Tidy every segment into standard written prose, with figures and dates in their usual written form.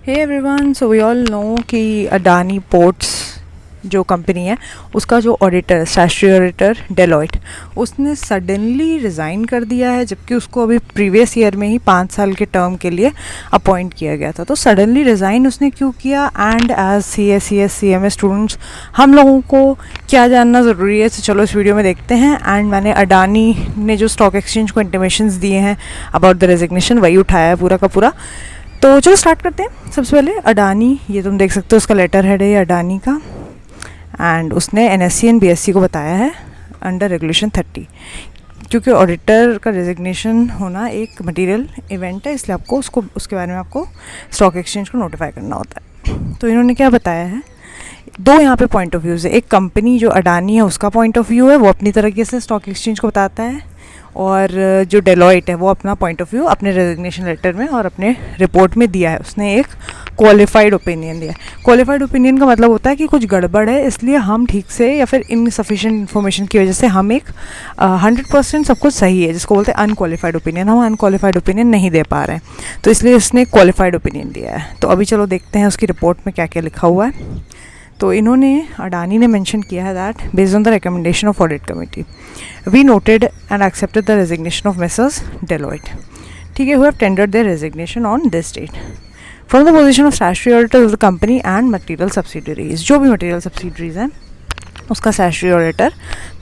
Hey everyone, so we all know कि Adani ports जो company है उसका जो ऑडिटर, स्टैट्यूटरी ऑडिटर डेलॉयट, उसने सडनली रिज़ाइन कर दिया है, जबकि उसको अभी प्रीवियस ईयर में ही 5 साल के टर्म के लिए अपॉइंट किया गया था। तो सडनली रिज़ाइन उसने क्यों किया, एंड एज CA स्टूडेंट्स हम लोगों को क्या जानना ज़रूरी है, तो चलो इस वीडियो में देखते हैं। एंड मैंने अडानी ने जो स्टॉक एक्सचेंज को इंटीमेशंस दिए हैं अबाउट द रेजिग्नेशन, वही उठाया है पूरा का पूरा। तो चलो स्टार्ट करते हैं। सबसे पहले अडानी, ये तुम देख सकते हो उसका लेटर हेड है ये अडानी का, एंड उसने NSE एंड BSE को बताया है अंडर रेगुलेशन 30, क्योंकि ऑडिटर का रेजिग्नेशन होना एक मटेरियल इवेंट है, इसलिए आपको उसके बारे में आपको स्टॉक एक्सचेंज को नोटिफाई करना होता है। तो इन्होंने क्या बताया है, दो यहाँ पे पॉइंट ऑफ व्यूज़ है। एक कंपनी जो अडानी है उसका पॉइंट ऑफ व्यू है, वो अपनी तरीके से स्टॉक एक्सचेंज को बताता है, और जो डेलॉयट है वो अपना पॉइंट ऑफ व्यू अपने रेजिग्नेशन लेटर में और अपने रिपोर्ट में दिया है। उसने एक क्वालिफाइड ओपिनियन दिया है। क्वालिफाइड ओपिनियन का मतलब होता है कि कुछ गड़बड़ है, इसलिए हम ठीक से या फिर इनसफिशिएंट इन्फॉर्मेशन की वजह से हम एक 100% सब कुछ सही है, जिसको बोलते हैं अनक्वालिफाइड ओपिनियन, हम अनक्वालिफाइड ओपिनियन नहीं दे पा रहे हैं, तो इसलिए उसने क्वालिफाइड ओपिनियन दिया है। तो अभी चलो देखते हैं उसकी रिपोर्ट में क्या क्या लिखा हुआ है। तो इन्होंने, अडानी ने मेंशन किया है that based on the recommendation of audit committee we noted and accepted the resignation of messrs Deloitte, ठीक है, who have tendered their resignation on this date from the position of statutory auditor of the company and material subsidiaries. जो भी material subsidiaries हैं उसका statutory auditor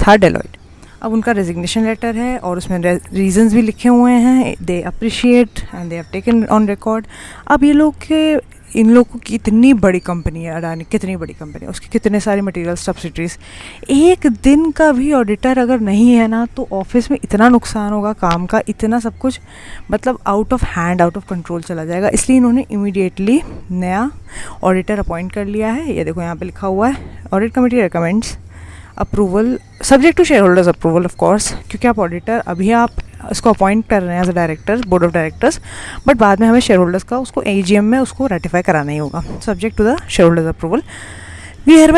था Deloitte. अब उनका resignation letter है और उसमें रीजंस भी लिखे हुए हैं, they appreciate and they have taken on record. अब ये लोग के, इन लोगों की इतनी बड़ी कंपनी है अडानी, कितनी बड़ी कंपनी है, उसकी कितने सारे मटेरियल सब्सिडरीज, एक दिन का भी ऑडिटर अगर नहीं है ना तो ऑफिस में इतना नुकसान होगा काम का, इतना सब कुछ मतलब out of hand, out of control चला जाएगा। इसलिए इन्होंने इमीडिएटली नया ऑडिटर अपॉइंट कर लिया है। ये देखो यहाँ पे लिखा हुआ है, audit committee recommends approval subject to shareholders approval of course, क्योंकि आप ऑडिटर अभी आप इसको अपॉइंट कर रहे हैं as a director, board of directors, but बाद में हमें शेयर होल्डर्स का उसको AGM में उसको रेटिफाई कराना ही होगा, subject to the shareholders approval. We hair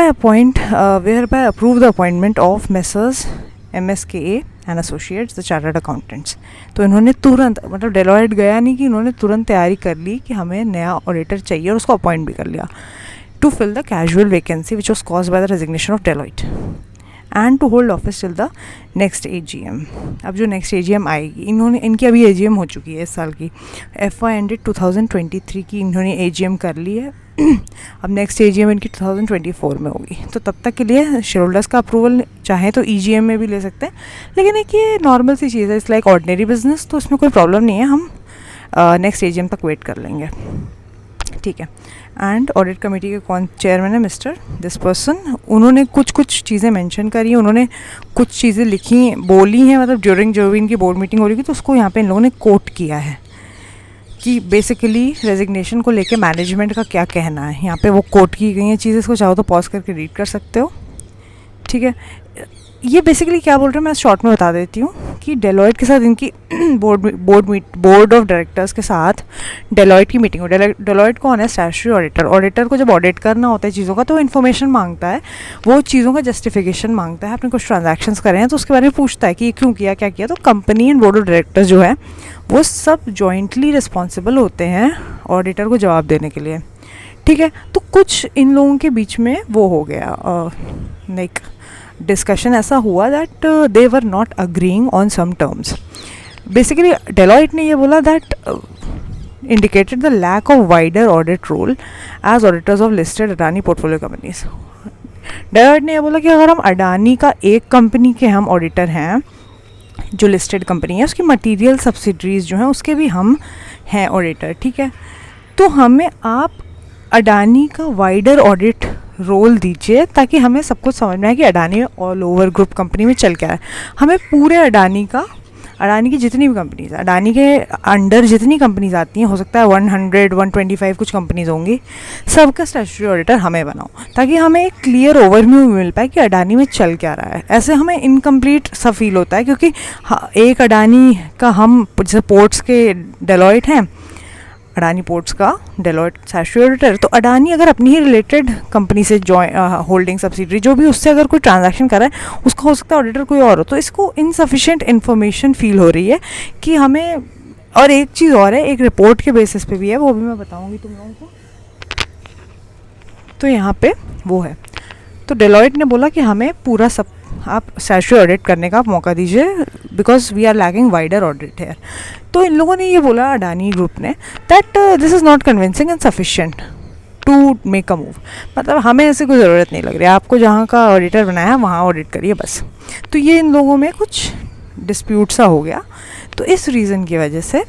bye approve the appointment of messrs MSKA and associates the chartered accountants. तो इन्होंने तुरंत, मतलब डेलॉयट गया नहीं कि इन्होंने तुरंत तैयारी कर ली कि हमें नया ऑडिटर चाहिए और उसको अपॉइंट भी कर लिया, to fill the casual vacancy which was caused by the resignation of Deloitte and to hold office till the next AGM। अब जो नेक्स्ट AGM आएगी, इनकी अभी AGM हो चुकी है इस साल की, FY एंडेड 2023 की इन्होंने AGM कर ली है। अब नेक्स्ट AGM इनकी 2024 में होगी, तो तब तक के लिए शेयर होल्डर्स का अप्रूवल चाहे तो EGM में भी ले सकते हैं, लेकिन एक ये नॉर्मल सी चीज़ है, इट्स लाइक ऑर्डिनरी बिजनेस, तो इसमें कोई प्रॉब्लम नहीं है, हम नेक्स्ट AGM तक वेट कर लेंगे, ठीक है। एंड ऑडिट कमेटी के कौन चेयरमैन है, मिस्टर दिस पर्सन। उन्होंने कुछ चीज़ें मेंशन करी हैं, उन्होंने कुछ चीज़ें लिखी बोली हैं, मतलब ड्यूरिंग जो भी इनकी बोर्ड मीटिंग हो रही थी, तो उसको यहाँ पे इन लोगों ने कोट किया है कि बेसिकली रेजिग्नेशन को लेके मैनेजमेंट का क्या कहना है। यहाँ पे वो कोट की गई हैं चीज़ें, इसको चाहो तो पॉज करके रीड कर सकते हो, ठीक है। ये बेसिकली क्या बोल रहे हैं मैं शॉर्ट में बता देती हूँ कि डेलॉयट के साथ इनकी बोर्ड ऑफ डायरेक्टर्स के साथ डेलॉयट की मीटिंग हो। डेलॉयट कौन है, स्टैट्यूटरी ऑडिटर। ऑडिटर को जब ऑडिट करना होता है चीज़ों का, तो वो इन्फॉर्मेशन मांगता है, वो चीज़ों का जस्टिफिकेशन मांगता है, आपने कुछ ट्रांजैक्शंस करे हैं तो उसके बारे में पूछता है कि ये क्यों किया, क्या किया। तो company and board of directors जो है वो सब जॉइंटली रिस्पॉन्सिबल होते हैं ऑडिटर को जवाब देने के लिए, ठीक है। तो कुछ इन लोगों के बीच में वो हो गया, लाइक डिस्कशन ऐसा हुआ that they were not agreeing on some terms. Basically Deloitte ने ये बोला that indicated the lack of wider audit role as auditors of listed Adani portfolio companies. Deloitte ने ये बोला कि अगर हम अडानी का एक कंपनी के हम ऑडिटर हैं जो लिस्टेड कंपनी है, उसकी मटीरियल सब्सिडरीज जो हैं उसके भी हम हैं ऑडिटर, ठीक है, तो हमें आप अडानी का वाइडर ऑडिट रोल दीजिए ताकि हमें सब कुछ समझ में आए कि Adani all over group company में चल क्या है। हमें पूरे अडानी की जितनी भी कंपनीज, अडानी के अंडर जितनी कंपनीज आती हैं, हो सकता है 100 125 कुछ कंपनीज होंगी, सबका स्टैट्यूटरी ऑडिटर हमें बनाओ ताकि हमें एक क्लियर ओवरव्यू मिल पाए कि अडानी में चल क्या रहा है। ऐसे हमें इनकम्प्लीट सा फील होता है, क्योंकि एक अडानी का हम, जैसे पोर्ट्स के डेलॉयट हैं, अडानी पोर्ट्स का डेलॉयट स्टैट्यूटरी ऑडिटर, तो अडानी अगर अपनी ही रिलेटेड कंपनी से होल्डिंग सब्सिडरी जो भी उससे अगर कोई ट्रांजैक्शन कर रहा है, उसका हो सकता है ऑडिटर कोई और हो, तो इसको इनसफिशिएंट इन्फॉर्मेशन फील हो रही है कि हमें। और एक चीज़ और है, एक रिपोर्ट के बेसिस पे भी है, वो भी मैं बताऊंगी तुम लोगों को, तो यहाँ पे वो है। तो डेलॉयट ने बोला कि हमें पूरा सब आप स्टैट्यूटरी ऑडिट करने का मौका दीजिए, because we are lacking wider audit है। तो इन लोगों ने ये बोला अडानी ग्रुप ने that this is not convincing and sufficient to make a move, मतलब हमें ऐसे कोई ज़रूरत नहीं लग रही है, आपको जहाँ का ऑडिटर बनाया है वहाँ ऑडिट करिए बस। तो ये इन लोगों में कुछ डिस्प्यूट सा हो गया। तो इस रीज़न की वजह से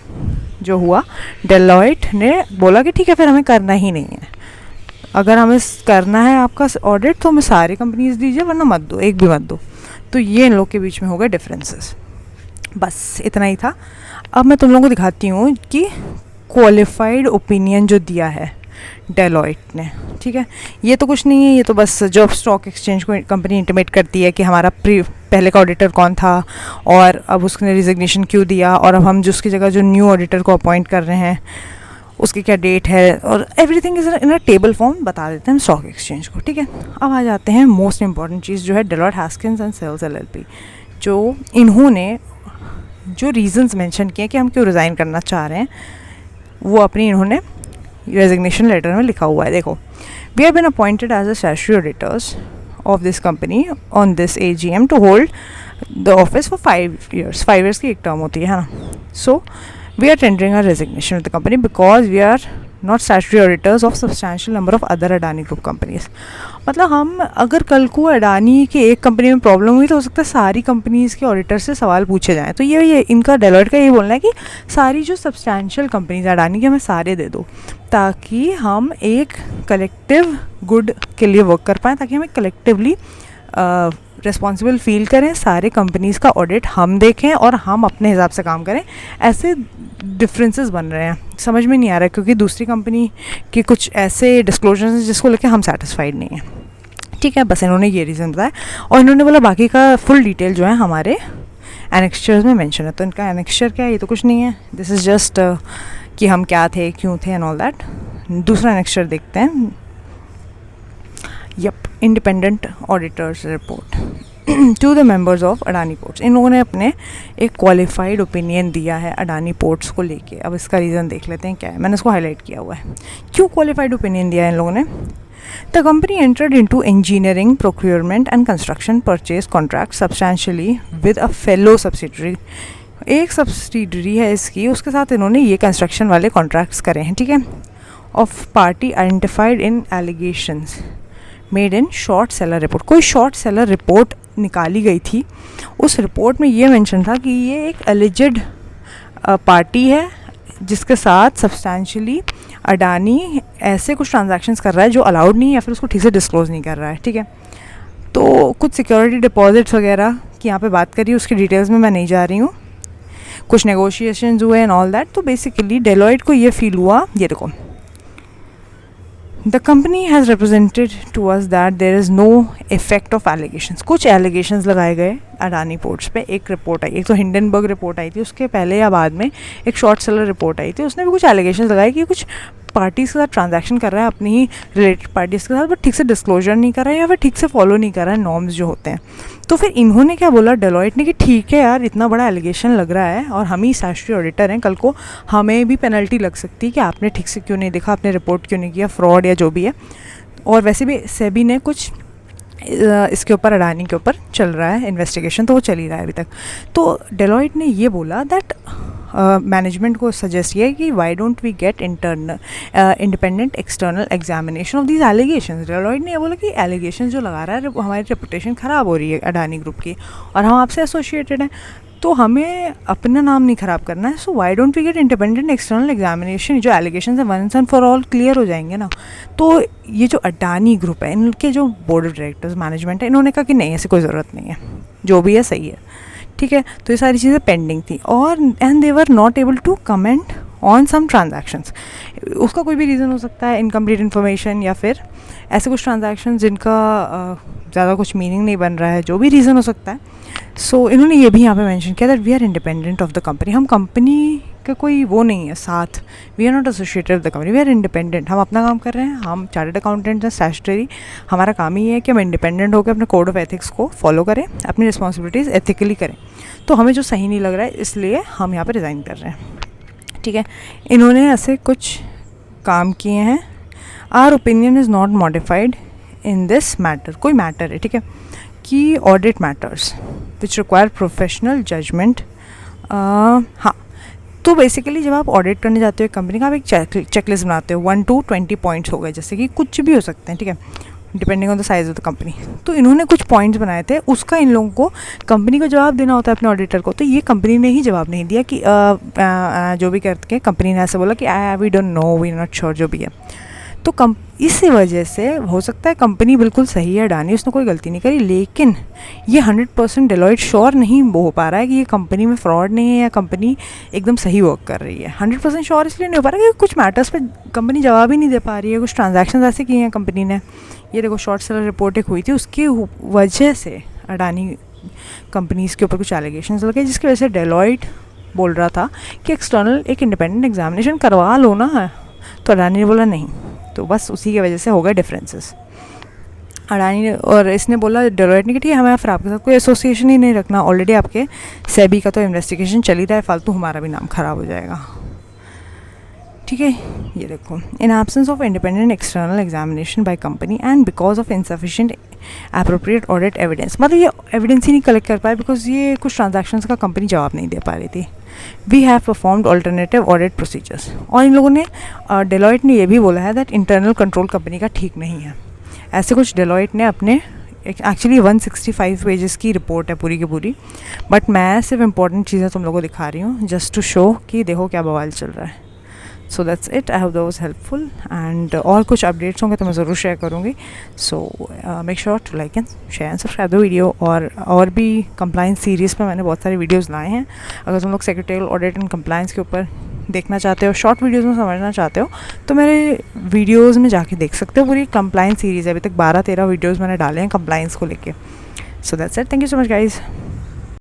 जो हुआ, डेलॉयट ने बोला कि ठीक है फिर हमें करना ही नहीं है, अगर हमें करना है आपका ऑडिट तो हमें सारी कंपनीज दीजिए, वरना मत दो, एक भी मत दो। तो ये इन लोग के बीच में हो गए डिफरेंसेस, बस इतना ही था। अब मैं तुम लोगों को दिखाती हूँ कि क्वालिफाइड ओपिनियन जो दिया है डेलॉयट ने, ठीक है, ये तो कुछ नहीं है, ये तो बस जब स्टॉक एक्सचेंज को कंपनी इंटीमेट करती है कि हमारा पहले का ऑडिटर कौन था और अब उसने रिजिग्नेशन क्यों दिया, और अब हम जिसकी जगह जो न्यू ऑडिटर को अपॉइंट कर रहे हैं उसकी क्या डेट है, और everything is in a table form बता देते हैं स्टॉक एक्सचेंज को, ठीक है। अब आ जाते हैं मोस्ट इंपॉर्टेंट चीज़ जो है डेलॉयट हास्किन्स एंड सेल्स LLP, जो इन्होंने जो रीजंस मेंशन किए कि हम क्यों रिज़ाइन करना चाह रहे हैं, वो अपनी इन्होंने रेजिग्नेशन लेटर में लिखा हुआ है। देखो, we have been appointed as a statutory auditors of this company on this AGM to hold the office for 5 years। 5 years की एक टर्म होती है ना। सो we are tendering our resignation with the company because we are not statutory auditors of substantial number of other Adani Group companies। मतलब हम अगर कल को अडानी के एक कंपनी में प्रॉब्लम हुई तो हो सकता है सारी कंपनीज़ के ऑडिटर से सवाल पूछे जाएँ। तो ये इनका डेलॉयट का ये बोलना है कि सारी जो सब्सटैंशियल कंपनीज अडानी की हमें सारे दे दो, ताकि हम एक कलेक्टिव गुड के लिए वर्क कर पाएँ, ताकि हमें कलेक्टिवली रिस्पॉन्सिबल फील करें, सारे कंपनीज़ का ऑडिट हम देखें और हम अपने हिसाब से काम करें। ऐसे डिफरेंसेस बन रहे हैं, समझ में नहीं आ रहा है, क्योंकि दूसरी कंपनी के कुछ ऐसे डिस्क्लोजर्स हैं जिसको लेकर हम सेटिस्फाइड नहीं हैं, ठीक है। बस इन्होंने ये रीज़न बताया और इन्होंने बोला बाकी का फुल डिटेल जो है हमारे एनेक्स्चर्स में मेंशन है। तो इनका एनेक्स्चर क्या है, ये तो कुछ नहीं है, दिस इज़ जस्ट कि हम क्या थे, क्यों थे एंड ऑल दैट। दूसरा एनेक्स्चर देखते हैं। Yup, independent auditors report to the members of Adani ports. इन लोगों ने अपने एक क्वालिफाइड ओपिनियन दिया है अडानी पोर्ट्स को लेके। अब इसका रीज़न देख लेते हैं क्या है, मैंने इसको हाईलाइट किया हुआ है। क्यों क्वालिफाइड ओपिनियन दिया है इन लोगों ने? The company entered into engineering, procurement and construction purchase contract substantially with a fellow subsidiary. एक सब्सिडरी है इसकी, उसके साथ इन्होंने ये कंस्ट्रक्शन वाले कॉन्ट्रैक्ट्स करे हैं, ठीक है। Of party identified in allegations made in short seller report. कोई शॉर्ट सेलर रिपोर्ट निकाली गई थी, उस रिपोर्ट में ये मेंशन था कि ये एक एलिजिड पार्टी है जिसके साथ सब्सटैंशियली अडानी ऐसे कुछ ट्रांजैक्शंस कर रहा है जो अलाउड नहीं है या फिर उसको ठीक से डिस्क्लोज नहीं कर रहा है, ठीक है। तो कुछ सिक्योरिटी डिपॉजिट्स वगैरह की यहाँ पे बात करी, उसकी डिटेल्स में मैं नहीं जा रही हूँ। कुछ नेगोशिएशंस हुए एंड ऑल दैट। तो बेसिकली डेलॉयट को ये फील हुआ, ये देखो, The company has represented to us that there is no effect of allegations। कुछ एलिगेशंस लगाए गए अडानी पोर्ट्स पे। एक रिपोर्ट आई, एक तो हिंडनबर्ग रिपोर्ट आई थी, उसके पहले या बाद में एक शॉर्ट सेलर रिपोर्ट आई थी, उसने भी कुछ एलिगेशंस लगाए कि कुछ पार्टीज़ के साथ ट्रांजैक्शन कर रहा है अपनी ही रिलेटेड पार्टीज़ के साथ, बट ठीक से डिस्क्लोजर नहीं कर रहा है या फिर ठीक से फॉलो नहीं कर रहा है नॉर्म्स जो होते हैं। तो फिर इन्होंने क्या बोला डेलॉयट ने कि ठीक है यार, इतना बड़ा एलिगेशन लग रहा है और हम ही स्टैट्यूटरी ऑडिटर हैं, कल को हमें भी पेनल्टी लग सकती है कि आपने ठीक से क्यों नहीं देखा, आपने रिपोर्ट क्यों नहीं किया, फ्रॉड या जो भी है। और वैसे भी सेबी ने कुछ इसके ऊपर अडानी के ऊपर चल रहा है इन्वेस्टिगेशन, तो वो चल ही रहा है अभी तक। तो डेलॉयट ने ये बोला दैट मैनेजमेंट को सजेस्ट किया कि why don't we get independent external examination of these allegations. Deloitte ने ये बोला कि एलिगेशन जो लगा रहा है हमारी रेपुटेशन ख़राब हो रही है अडानी ग्रुप की, और हम आपसे एसोसिएटेड हैं, तो हमें अपना नाम नहीं ख़राब करना है। So why don't we get independent external examination, जो एलिगेशन है once and for all clear हो जाएंगे ना। तो ये जो अडानी ग्रुप है, इनके जो बोर्ड ऑफ डायरेक्टर्स मैनेजमेंट है, इन्होंने कहा कि नहीं, ऐसी कोई ज़रूरत नहीं है, जो भी है सही है, ठीक है। तो ये सारी चीज़ें पेंडिंग थी और and they were not able to comment on some transactions. उसका कोई भी रीज़न हो सकता है, इनकम्प्लीट इन्फॉर्मेशन या फिर ऐसे कुछ ट्रांजैक्शन जिनका ज़्यादा कुछ मीनिंग नहीं बन रहा है, जो भी रीज़न हो सकता है। सो इन्होंने ये भी यहाँ पे मेंशन किया that we are independent of the company. हम कंपनी का कोई वो नहीं है साथ, we are not associated with the company, we are independent. हम अपना काम कर रहे हैं, हम चार्टर्ड अकाउंटेंट्स हैं, स्टैट्यूटरी, हमारा काम ही है कि हम इंडिपेंडेंट होकर अपने कोड ऑफ एथिक्स को फॉलो करें, अपनी रिस्पॉन्सिबिलिटीज़ एथिकली करें। तो हमें जो सही नहीं लग रहा है इसलिए हम यहाँ पर रिज़ाइन कर रहे हैं, ठीक है। इन्होंने ऐसे कुछ काम किए हैं our opinion is not modified in this matter, कोई मैटर है, ठीक है, कि audit matters which require professional judgement. हाँ, तो बेसिकली जब आप ऑडिट करने जाते हो एक कंपनी का, आप एक चेकलिस्ट बनाते हो, 1 to 20 पॉइंट्स हो गए, जैसे कि कुछ भी हो सकते हैं, ठीक है, depending on the size of the company. तो इन्होंने कुछ पॉइंट्स बनाए थे, उसका इन लोगों को कंपनी को जवाब देना होता है अपने ऑडिटर को। तो ये कंपनी ने ही जवाब नहीं दिया कि जो भी करके कंपनी ने ऐसे बोला कि we don't know, we not sure, जो भी है। तो इसी वजह से हो सकता है कंपनी बिल्कुल सही है, अडानी, उसने कोई गलती नहीं करी, लेकिन ये 100% डेलॉइट श्योर नहीं हो पा रहा है कि ये कंपनी में फ्रॉड नहीं है या कंपनी एकदम सही वर्क कर रही है। 100% श्योर इसलिए नहीं हो पा रहा क्योंकि कुछ मैटर्स पे कंपनी जवाब ही नहीं दे पा रही है, कुछ ट्रांजैक्शन ऐसे किए हैं कंपनी ने। ये देखो शॉर्ट सेलर रिपोर्ट एक हुई थी, उसकी वजह से अडानी कंपनीज़ के ऊपर कुछ एलिगेशंस लगे, जिसकी वजह से डेलॉइट बोल रहा था कि एक्सटर्नल एक इंडिपेंडेंट एग्जामिनेशन करवा लो ना, तो अडानी ने बोला नहीं। तो बस उसी की वजह से हो गए डिफरेंसेस। अडानी ने और इसने बोला, डेलॉइट ने कि ठीक है, हमें फिर आपके साथ कोई एसोसिएशन ही नहीं रखना, ऑलरेडी आपके सेबी का तो इन्वेस्टिगेशन चल ही रहा है, फालतू हमारा भी नाम ख़राब हो जाएगा, ठीक है। ये देखो, in absence of independent external examination by company and because of insufficient appropriate audit evidence, मतलब ये एविडेंस ही नहीं कलेक्ट कर पाए बिकॉज ये कुछ ट्रांजैक्शंस का कंपनी जवाब नहीं दे पा रही थी। We have performed alternative audit procedures, और इन लोगों ने डेलॉइट ने ये भी बोला है दैट इंटरनल कंट्रोल कंपनी का ठीक नहीं है। ऐसे कुछ डेलॉइट ने अपने, एक्चुअली 165 पेजेस की रिपोर्ट है पूरी की पूरी, बट मैं सिर्फ इंपॉर्टेंट चीज़ें तुम लोगों को दिखा रही हूँ जस्ट टू शो कि देखो क्या बवाल चल रहा है। So that's it, I hope that was helpful, and और कुछ अपडेट्स होंगे तो मैं ज़रूर शेयर करूँगी। So make sure to like and share and subscribe the video. और भी कंप्लाइंस सीरीज़ पे मैंने बहुत सारे वीडियोज़ लाए हैं। अगर तुम लोग सेक्रेटरियल ऑडिट एंड कंप्लाइंस के ऊपर देखना चाहते हो, शॉर्ट वीडियोज़ में समझना चाहते हो, तो मेरे वीडियोज़ में जाके देख सकते हो। पूरी कंप्लाइंस सीरीज़ है, अभी तक 12-13 वीडियोज़ मैंने डाले हैं कंप्लाइंस को लेके। सो that's it, thank you so much guys.